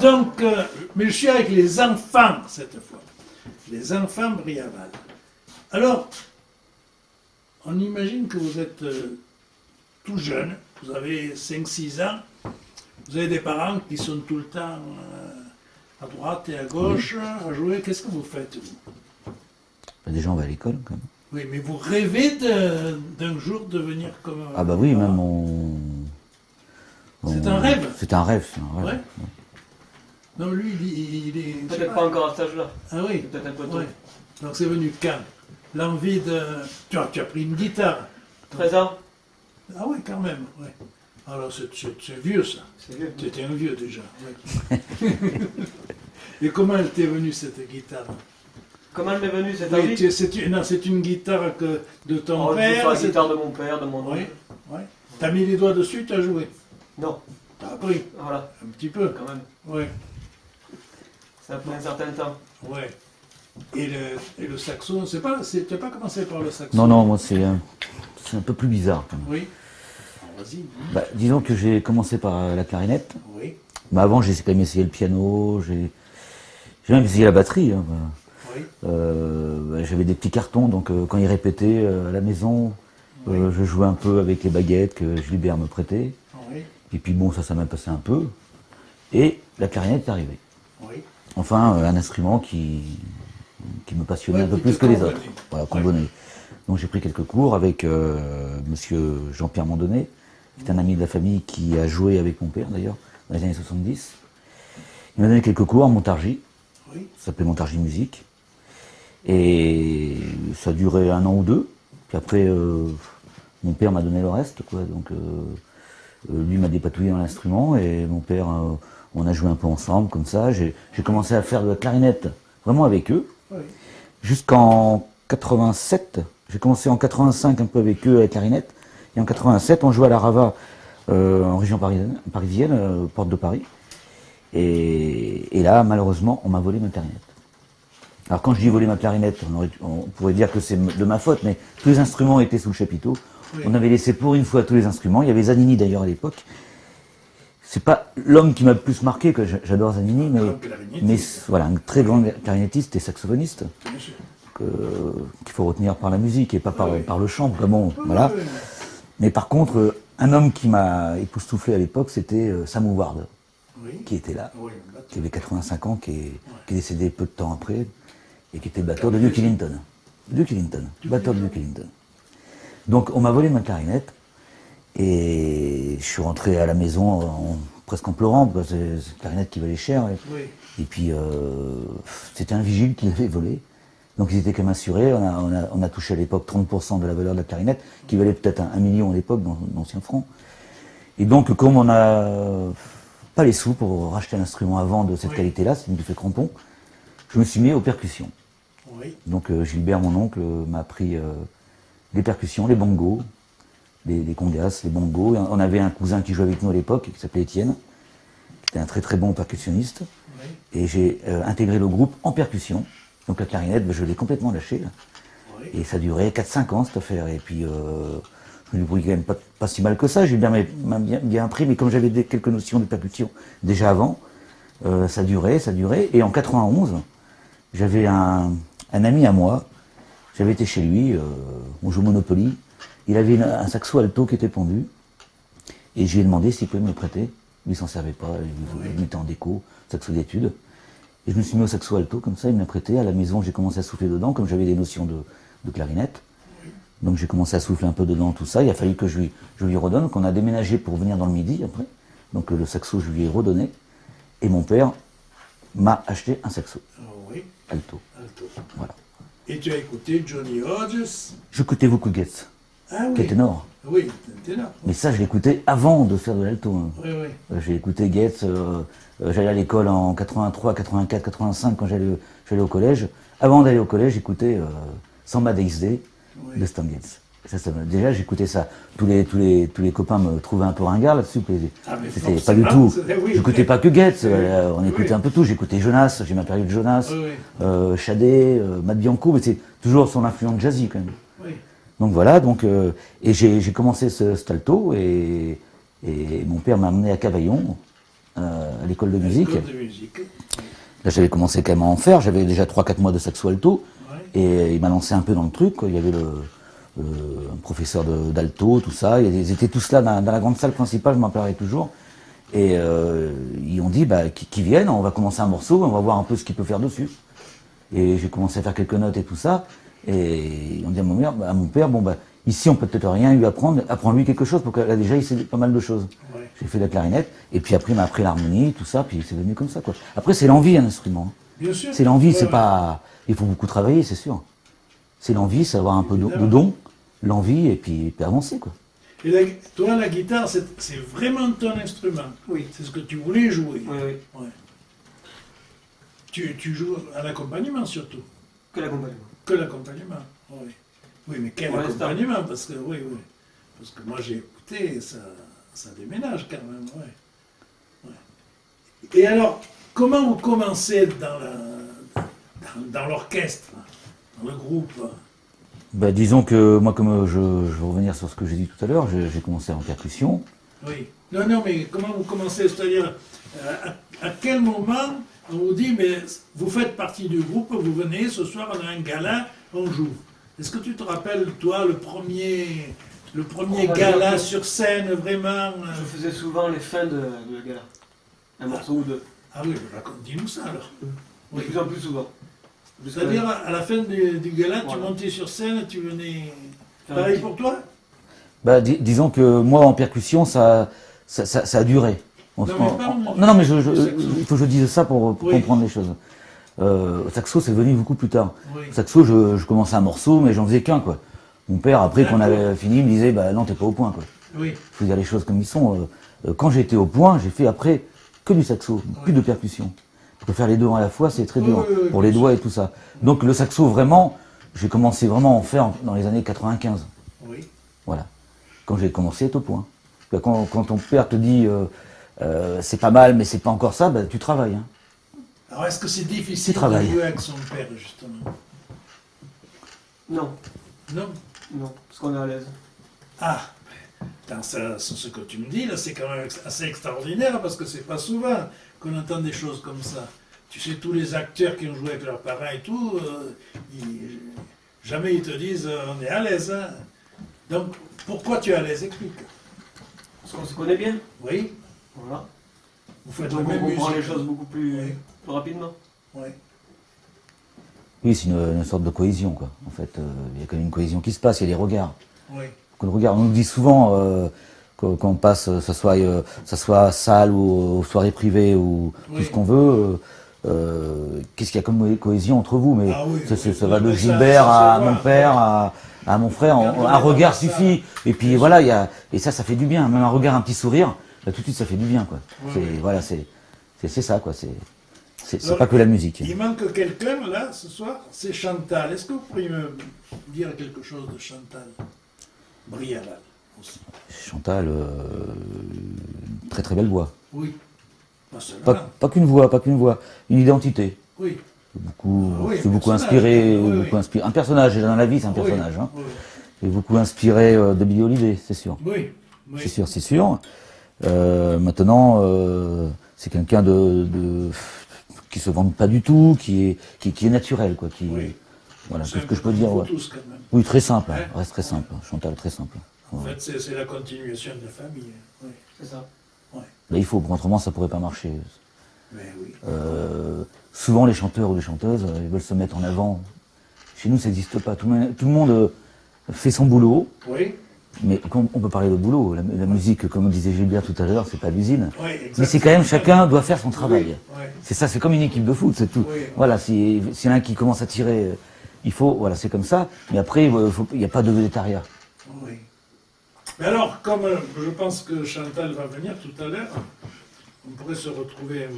Donc, mais je suis avec les enfants cette fois. Les enfants Briaval. Alors, on imagine que vous êtes tout jeune, vous avez 5-6 ans, vous avez des parents qui sont tout le temps à droite et à gauche à jouer. Qu'est-ce que vous faites, vous? Déjà, on va à l'école, quand même. Oui, mais vous rêvez d'un jour devenir comme... Ah bah oui, même C'est un rêve? C'est un rêve, c'est un rêve. Ouais. Non, lui, il est... Peut-être pas encore à cet âge-là. Ah oui. Peut-être un peu tôt. Ouais. Donc c'est venu quand? L'envie de... Tu as pris une guitare. 13 ans. Ah oui, quand même. Ouais. Alors c'est vieux ça. C'est vieux. Tu étais un vieux déjà. Ouais. Et comment elle t'est venue cette guitare? Comment elle m'est venue cette Oui, envie? c'est une guitare de ton Oh, père. la guitare de mon père, de mon oncle. Oui, oui. T'as mis les doigts dessus, t'as joué. Non, T'as appris voilà, un petit peu. quand même. Oui, Ça a pris un certain temps. oui. Et le saxo, tu n'as pas commencé par le saxo? Non, non, moi c'est un peu plus bizarre, quand même. Oui. Alors, vas-y. Bah, disons que j'ai commencé par la clarinette. Oui, Mais avant, j'ai quand même essayé le piano, j'ai même essayé la batterie. Hein, bah. oui, Bah, j'avais des petits cartons, donc quand ils répétaient à la maison, je jouais un peu avec les baguettes que Gilbert me prêtait. oui, Et puis bon, ça m'a passé un peu. Et la clarinette est arrivée. oui. Enfin, un instrument qui me passionnait Ouais, un peu qui plus te que les convenait. autres. Voilà, Ouais. convenait. Donc j'ai pris quelques cours avec monsieur Jean-Pierre Mondonnet, qui est un ami de la famille qui a joué avec mon père d'ailleurs, dans les années 70. Il m'a donné quelques cours en Montargis, Oui, ça s'appelait Montargis Musique. Et ça a duré 1 an ou 2. Puis après, mon père m'a donné le reste, quoi. Donc lui m'a dépatouillé dans l'instrument et mon père, on a joué un peu ensemble comme ça. J'ai commencé à faire de la clarinette vraiment avec eux. oui, Jusqu'en 87, j'ai commencé en 85 un peu avec eux à la clarinette, et en 87 on jouait à la Rava en région parisienne, porte de Paris. Et là, malheureusement, on m'a volé ma clarinette. Alors quand je dis voler ma clarinette, on pourrait dire que c'est de ma faute, mais tous les instruments étaient sous le chapiteau. Oui. On avait laissé pour une fois tous les instruments. Il y avait Zanini d'ailleurs à l'époque. C'est pas l'homme qui m'a le plus marqué, que j'adore Zanini, grand clarinettiste. mais voilà, un très grand clarinettiste et saxophoniste bien sûr. qu'il faut retenir par la musique et pas par, Oui. par le chant. Bon, voilà. Oui, Mais par contre, un homme qui m'a époustouflé à l'époque, c'était Sam Howard, oui. qui était là, Oui, bah, qui avait 85 ans, qui est décédé peu de temps après, et qui était le batteur de Duke Ellington. Duke Ellington, batteur de Duke Ellington. Donc on m'a volé ma clarinette, et je suis rentré à la maison presque en pleurant, parce que c'est une clarinette qui valait cher. oui. Et puis c'était un vigile qui l'avait volé. Donc ils étaient quand même assurés. On a touché à l'époque 30% de la valeur de la clarinette, qui valait peut-être 1 million à l'époque dans d'anciens francs. Et donc comme on n'a pas les sous pour racheter un instrument avant de cette Oui. qualité-là, c'est une buffet crampon, je me suis mis aux percussions. Oui, Donc Gilbert, mon oncle, m'a appris les percussions, les bongos, les congas, les bongos. On avait un cousin qui jouait avec nous à l'époque, qui s'appelait Étienne, qui était un très très bon percussionniste. oui, Et j'ai intégré le groupe en percussion. Donc la clarinette, je l'ai complètement lâchée. Là. oui. Et ça a duré 4-5 ans cette affaire. Et puis je me débrouille quand même pas si mal que ça. J'ai bien appris, mais comme j'avais quelques notions de percussion déjà avant, ça durait. Et en 91, j'avais un ami à moi. J'avais été chez lui, on joue au Monopoly. Il avait un saxo alto qui était pendu. Et je lui ai demandé s'il pouvait me le prêter. Lui, il s'en servait pas, il le mettait en déco, saxo d'études. Et je me suis mis au saxo alto, comme ça, il me l'a prêté. À la maison, j'ai commencé à souffler dedans, comme j'avais des notions de clarinette. Donc j'ai commencé à souffler un peu dedans, tout ça. Il a fallu que je lui redonne, qu'on a déménagé pour venir dans le Midi, après. Donc le saxo, je lui ai redonné. Et mon père m'a acheté un saxo Oui, alto. alto. Voilà. Et tu as écouté Johnny Hodges? J'écoutais beaucoup Getz, Ah qui est oui. ténor. Oui, ténor. Mais ça, je l'écoutais avant de faire de l'alto. Hein. Oui, oui. J'ai écouté Getz, j'allais à l'école en 83, 84, 85 quand j'allais au collège. Avant d'aller au collège, j'écoutais Samba Days Day de Stan Getz. Déjà, j'écoutais ça. Tous les copains me trouvaient un peu ringard là-dessus. Ah, mais C'était pas forcément, du tout. oui. J'écoutais pas que Getz, Oui. on écoutait Oui. un peu tout. J'écoutais Jonas, j'ai ma période Jonas, Oui, oui. Shadé, Matt Bianco, mais c'est toujours son influence jazzy quand même. Oui. Donc voilà, et j'ai commencé cet alto et mon père m'a amené à Cavaillon, à l'école de musique. L'école de musique. Là, j'avais commencé quand même à en faire. J'avais déjà 3-4 mois de saxo alto. Ouais. Et il m'a lancé un peu dans le truc, quoi. Il y avait un professeur d'alto, tout ça. Ils étaient tous là dans la grande salle principale, je m'en rappellerai toujours. Et ils ont dit, qu'ils viennent, on va commencer un morceau, on va voir un peu ce qu'il peut faire dessus. Et j'ai commencé à faire quelques notes et tout ça. Et ils ont dit à mon père, ici on peut peut-être rien lui apprendre, apprends-lui quelque chose, pour que là déjà il sait pas mal de choses. Ouais. J'ai fait de la clarinette, et puis après il m'a appris l'harmonie, tout ça, puis c'est venu comme ça, quoi. Après c'est l'envie, un instrument. Bien sûr. C'est l'envie, Ouais, c'est ouais. pas... Il faut beaucoup travailler, c'est sûr. C'est l'envie, c'est avoir un peu de don, l'envie, et puis avancer, quoi. Et toi, la guitare, c'est vraiment ton instrument. Oui. C'est ce que tu voulais jouer. Oui, oui. Ouais. Tu joues à l'accompagnement surtout. Que l'accompagnement. Que l'accompagnement. Oui. Oui, mais quel Pour l'instant. accompagnement? Parce que oui. Parce que moi j'ai écouté, ça déménage quand même. Ouais. Ouais. Et alors, comment vous commencez dans l'orchestre, dans le groupe? Disons que moi, comme je vais revenir sur ce que j'ai dit tout à l'heure, j'ai commencé en percussion. Oui. Non, mais comment vous commencez? C'est-à-dire, à quel moment on vous dit, mais vous faites partie du groupe, vous venez, ce soir on a un gala, on joue. Est-ce que tu te rappelles, toi, le premier gala sur scène, vraiment Je faisais souvent les fins de gala. Un morceau ou deux. Ah oui, dis-nous ça alors. De Oui. plus en plus souvent. C'est-à-dire, à la fin du gala, tu Voilà. montais sur scène, tu venais... Faire Pareil un pour toi? Disons que moi, en percussion, ça a duré. Non, mais pas en- Non, mais saxo. il faut que je dise ça pour Oui. comprendre les choses. Au saxo, c'est venu beaucoup plus tard. Oui. Au saxo, je commençais un morceau, mais j'en faisais qu'un, quoi. Mon père, après qu'on D'accord. avait fini, me disait, non, t'es pas au point, quoi. Oui. Il faut dire les choses comme ils sont. Quand j'étais au point, j'ai fait après que du saxo, plus de percussion. Parce que faire les deux à la fois, c'est très dur, Oui, pour les bien doigts et tout ça. Donc le saxo, vraiment, j'ai commencé vraiment à en faire dans les années 95. Oui. Voilà. Quand j'ai commencé à être au point. Quand ton père te dit, c'est pas mal, mais c'est pas encore ça, tu travailles. Hein. Alors, est-ce que c'est difficile de travail. jouer avec son père, justement? Non, Non? non, parce qu'on est à l'aise. Ah, ce que tu me dis là, c'est quand même assez extraordinaire parce que c'est pas souvent qu'on entend des choses comme ça. Tu sais, tous les acteurs qui ont joué avec leurs parents et tout, jamais ils te disent on est à l'aise. Hein. Donc, pourquoi tu es à l'aise? Explique. Parce qu'on se connaît bien. Oui, Voilà. vous faites Donc la on même comprend les musique. choses beaucoup plus, Oui. plus rapidement. Oui. Oui, c'est une sorte de cohésion, quoi. En fait, il y a quand même une cohésion qui se passe, il y a les regards. Oui. Que le regard, on nous dit souvent quand on passe, ça soit salle ou aux soirées privées ou Oui. tout ce qu'on veut, qu'est-ce qu'il y a comme cohésion entre vous? Mais Ah oui, ça, oui. ça va de Mais ça Gilbert se à voit. mon père, à mon frère, Quand on est un dans regard la salle. suffit. Et puis voilà, et ça fait du bien. Même un regard, un petit sourire, tout de suite ça fait du bien, quoi. Oui, C'est, oui. voilà, c'est ça, quoi. C'est Alors, pas que la musique. Il manque quelqu'un là ce soir, c'est Chantal. Est-ce que vous pourriez me dire quelque chose de Chantal Briaval aussi? Chantal, très très belle voix. Oui. Pas seulement. Pas qu'une voix, une identité. Oui. Beaucoup, Ah oui, c'est beaucoup personnage, inspiré, oui, oui. beaucoup inspiré. Un personnage, et dans la vie, c'est un Oui, personnage. Hein. Oui. Et beaucoup inspiré de Billy Holiday, c'est sûr. Oui. Oui. C'est sûr, c'est sûr. Maintenant, c'est quelqu'un qui se vante pas du tout, qui est naturel, quoi. Oui. Voilà, C'est c'est un ce que je peu peux dire. comme Ouais. vous tous, quand même. Oui, très simple, hein, Ouais. reste très simple. Chantal, très simple. En Ouais. fait, c'est la continuation de la famille. Oui. C'est ça. Là, il faut, autrement, ça pourrait pas marcher. Mais oui. Souvent, les chanteurs ou les chanteuses, ils veulent se mettre en avant. Chez nous, ça n'existe pas. Tout le monde fait son boulot, Oui. mais quand on peut parler de boulot. La musique, comme disait Gilbert tout à l'heure, c'est pas l'usine. Oui, Mais c'est quand même, chacun doit faire son travail. Oui. Oui. C'est ça, c'est comme une équipe de foot, c'est tout. Oui. Voilà, s'il y en a un qui commence à tirer, il faut, voilà, c'est comme ça. Mais après, il n'y a pas de végétariat. Oui. Mais alors, comme je pense que Chantal va venir tout à l'heure, on pourrait se retrouver,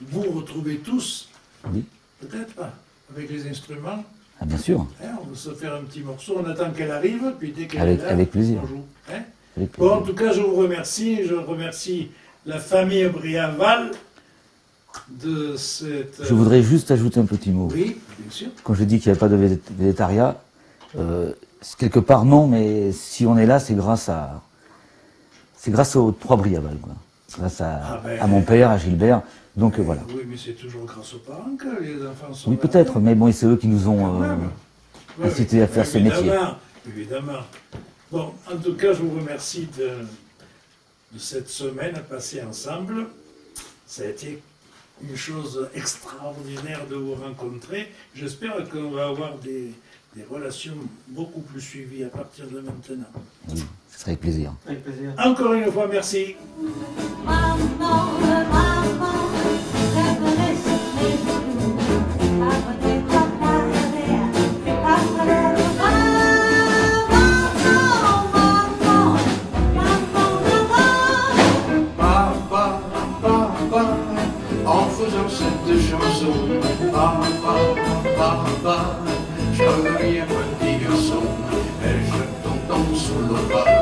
vous retrouver tous, Oui. peut-être pas, avec les instruments. Ah, bien sûr, Hein, on va se faire un petit morceau, on attend qu'elle arrive, puis dès qu'elle Avec- est là, avec plaisir. on joue. Hein. avec Bon, en plaisir. tout cas, je vous remercie. Je remercie la famille Briaval de cette... Je voudrais juste ajouter un petit mot. Oui, bien sûr. Quand je dis qu'il n'y a pas de végétariat, quelque part non, mais si on est là, c'est grâce aux trois Briaval, quoi. grâce Ah ben, à mon père, à Gilbert. Donc voilà. Oui, mais c'est toujours grâce aux parents que les enfants sont Oui, là. peut-être, mais bon, c'est eux qui nous Quand ont même. Oui, incités oui, à faire ce métier. évidemment, évidemment. Bon, en tout cas, je vous remercie de cette semaine passée ensemble. Ça a été une chose extraordinaire de vous rencontrer. J'espère qu'on va avoir des relations beaucoup plus suivies à partir de maintenant. Oui, ce serait avec plaisir. Avec plaisir. Encore une fois, merci. Papa, papa, en faisant cette chanson, papa, papa, je deviens un petit garçon, et je tombe sous le bras.